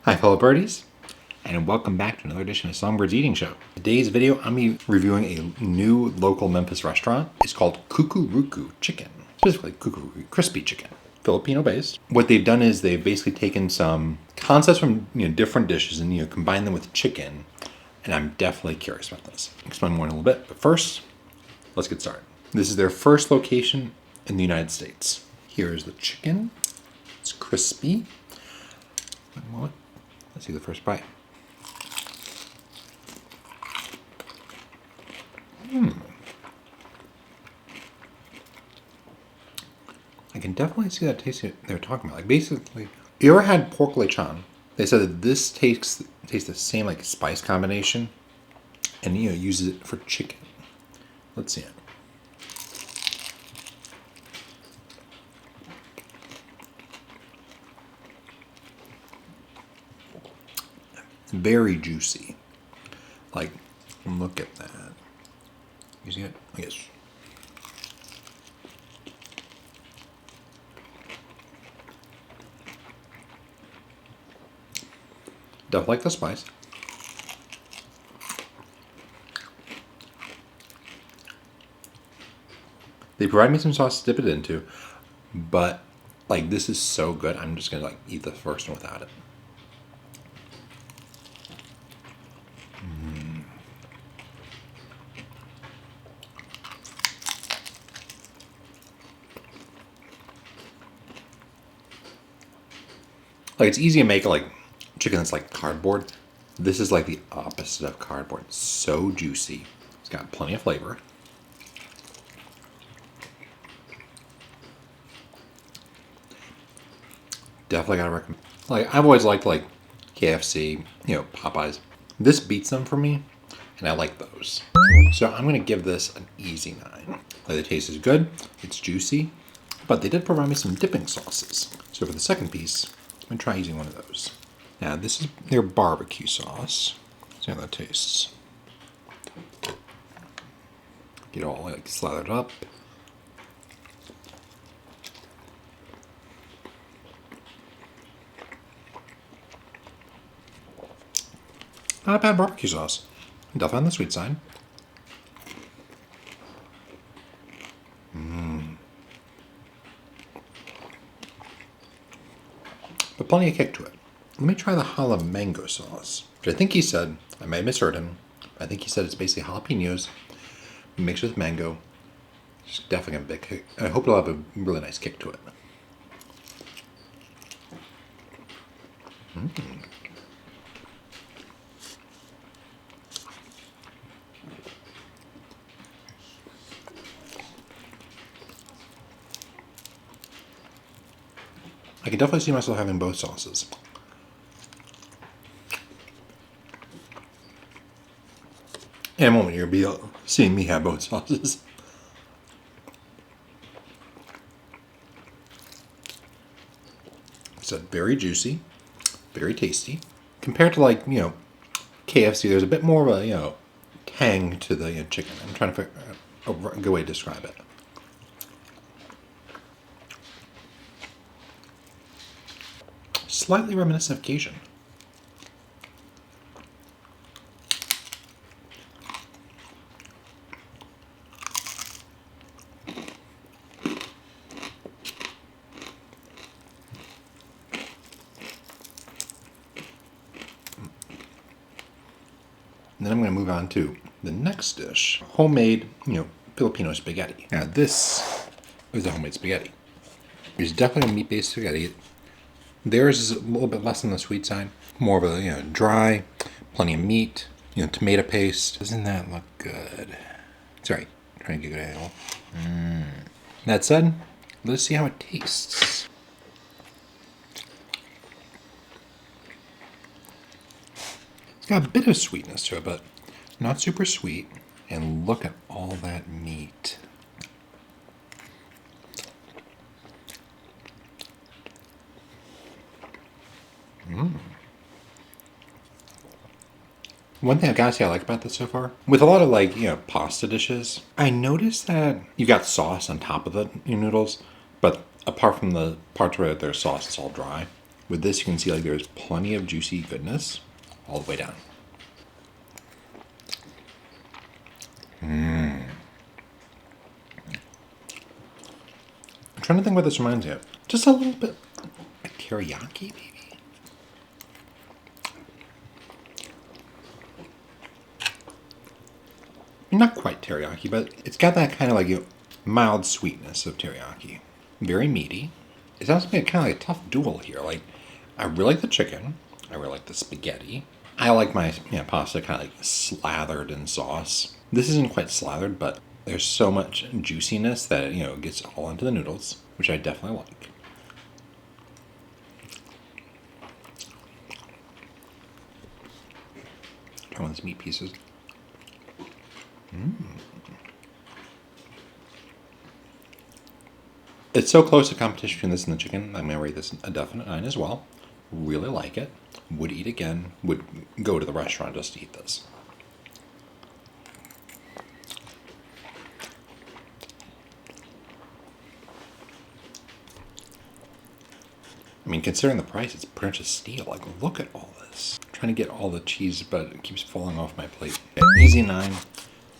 Hi fellow birdies, and welcome back to another edition of SongByrd's Eating Show. Today's video, I'm going to be reviewing a new local Memphis restaurant. It's called Kukuruku Chicken, specifically Kukuruku Crispy Chicken, Filipino based. What they've done is they've basically taken some concepts from different dishes and combined them with chicken, and I'm definitely curious about this. I'll explain more in a little bit, but first, let's get started. This is their first location in the United States. Here is the chicken. It's crispy. One moment. Let's see the first bite. I can definitely see that taste they're talking about. Like basically, you ever had pork lechon? They said that this tastes the same like spice combination, and uses it for chicken. Let's see it. Very juicy. Like, look at that. You see it? I guess. Definitely like the spice. They provide me some sauce to dip it into, but like this is so good. I'm just gonna like eat the first one without it. Like it's easy to make like chicken that's like cardboard. This is like the opposite of cardboard. It's so juicy. It's got plenty of flavor. Definitely gotta recommend. Like I've always liked like KFC, Popeyes. This beats them for me, and I like those. So I'm gonna give this an easy 9. Like the taste is good, it's juicy, but they did provide me some dipping sauces. So for the second piece, I'm gonna try using one of those. Now this is their barbecue sauce. See how that tastes. Get it all like slathered up. Not a bad barbecue sauce. Definitely on the sweet side. But plenty of kick to it. Let me try the jalapeno mango sauce, which I think he said, I may have misheard him, I think he said it's basically jalapenos mixed with mango. It's definitely a big kick. I hope it'll have a really nice kick to it. I can definitely see myself having both sauces. In a moment, you'll be seeing me have both sauces. It's very juicy, very tasty. Compared to like, KFC, there's a bit more of a, tang to the chicken. I'm trying to figure out a good way to describe it. Slightly reminiscent of Cajun. And then I'm going to move on to the next dish. Homemade, Filipino spaghetti. Now this is a homemade spaghetti. It's definitely a meat-based spaghetti. Theirs is a little bit less on the sweet side. More of a, dry, plenty of meat, tomato paste. Doesn't that look good? Sorry, trying to get a good angle. That said, let's see how it tastes. It's got a bit of sweetness to it, but not super sweet. And look at all that meat. One thing I've got to say I like about this so far, with a lot of like, pasta dishes, I noticed that you got sauce on top of the noodles, but apart from the parts where there's sauce, it's all dry. With this, you can see like there's plenty of juicy goodness all the way down. I'm trying to think what this reminds me of. Just a little bit like teriyaki, maybe? Not quite teriyaki, but it's got that kind of like mild sweetness of teriyaki. Very meaty. It sounds like kind of like a tough duel here. Like, I really like the chicken. I really like the spaghetti. I like my pasta kind of like slathered in sauce. This isn't quite slathered, but there's so much juiciness that it gets all into the noodles, which I definitely like. Try one of these meat pieces. It's so close to competition between this and the chicken. I'm going to rate this a definite 9 as well. Really like it. Would eat again. Would go to the restaurant just to eat this. I mean, considering the price, it's pretty much a steal. Like, look at all this. I'm trying to get all the cheese, but it keeps falling off my plate. Okay, easy 9.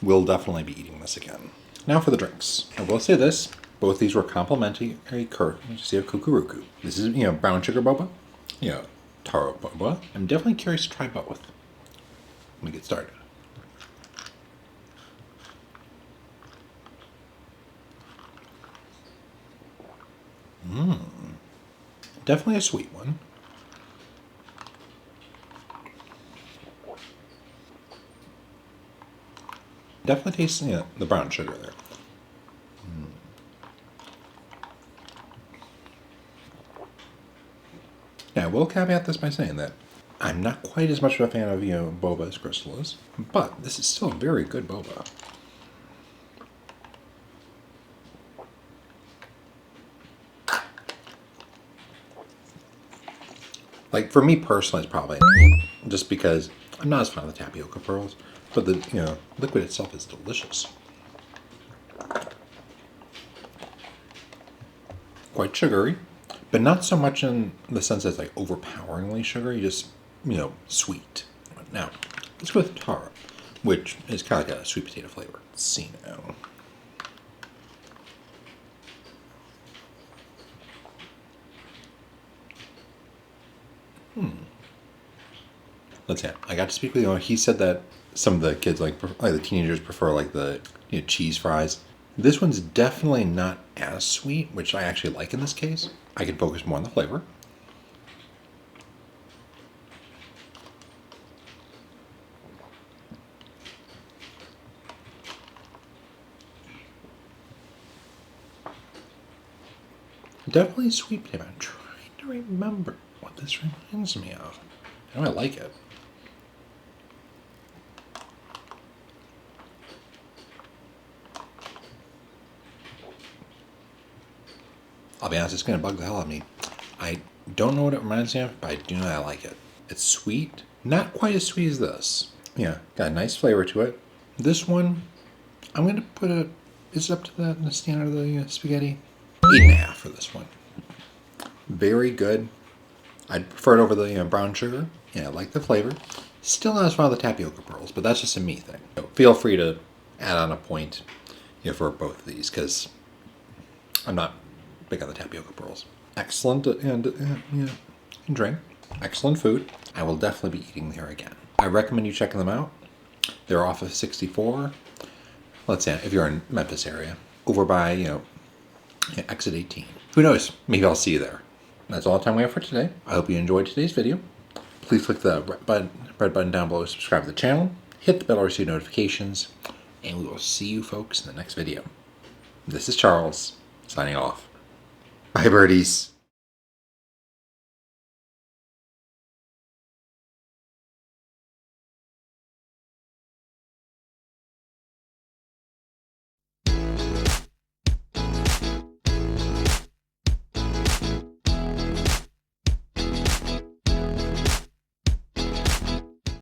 We'll definitely be eating this again. Now for the drinks. I will say this. Both these were complimentary courtesy of Kukuruku. This is, brown sugar boba. Taro boba. I'm definitely curious to try both. Let me get started. Definitely a sweet one. Definitely tastes the brown sugar there. Now, I will caveat this by saying that I'm not quite as much of a fan of boba as Crystal is, but this is still a very good boba. Like, for me personally, it's probably just because I'm not as fond of the tapioca pearls, but the liquid itself is delicious. Quite sugary, but not so much in the sense that it's like overpoweringly sugary, just, sweet. Now, let's go with taro, which is kind of like a sweet potato flavor. Let's see now. Let's see. I got to speak with he said that some of the kids, like the teenagers, prefer like the cheese fries. This one's definitely not as sweet, which I actually like in this case. I can focus more on the flavor. Definitely sweet potato. I'm trying to remember what this reminds me of. I know I like it. I'll be honest, it's going to bug the hell out of me. I don't know what it reminds me of, but I do know I like it. It's sweet. Not quite as sweet as this. Yeah, got a nice flavor to it. This one, I'm going to put is it up to the standard of the spaghetti? 8.5 for this one. Very good. I'd prefer it over the brown sugar. I like the flavor. Still not as fond of the tapioca pearls, but that's just a me thing. So feel free to add on a point for both of these, because I'm not big on the tapioca pearls. Excellent drink. Excellent food. I will definitely be eating there again. I recommend you checking them out. They're off of 64. Let's say if you're in Memphis area, over by exit 18. Who knows? Maybe I'll see you there. That's all the time we have for today. I hope you enjoyed today's video. Please click the red button down below to subscribe to the channel. Hit the bell to receive notifications. And we will see you folks in the next video. This is Charles, signing off. Bye, birdies.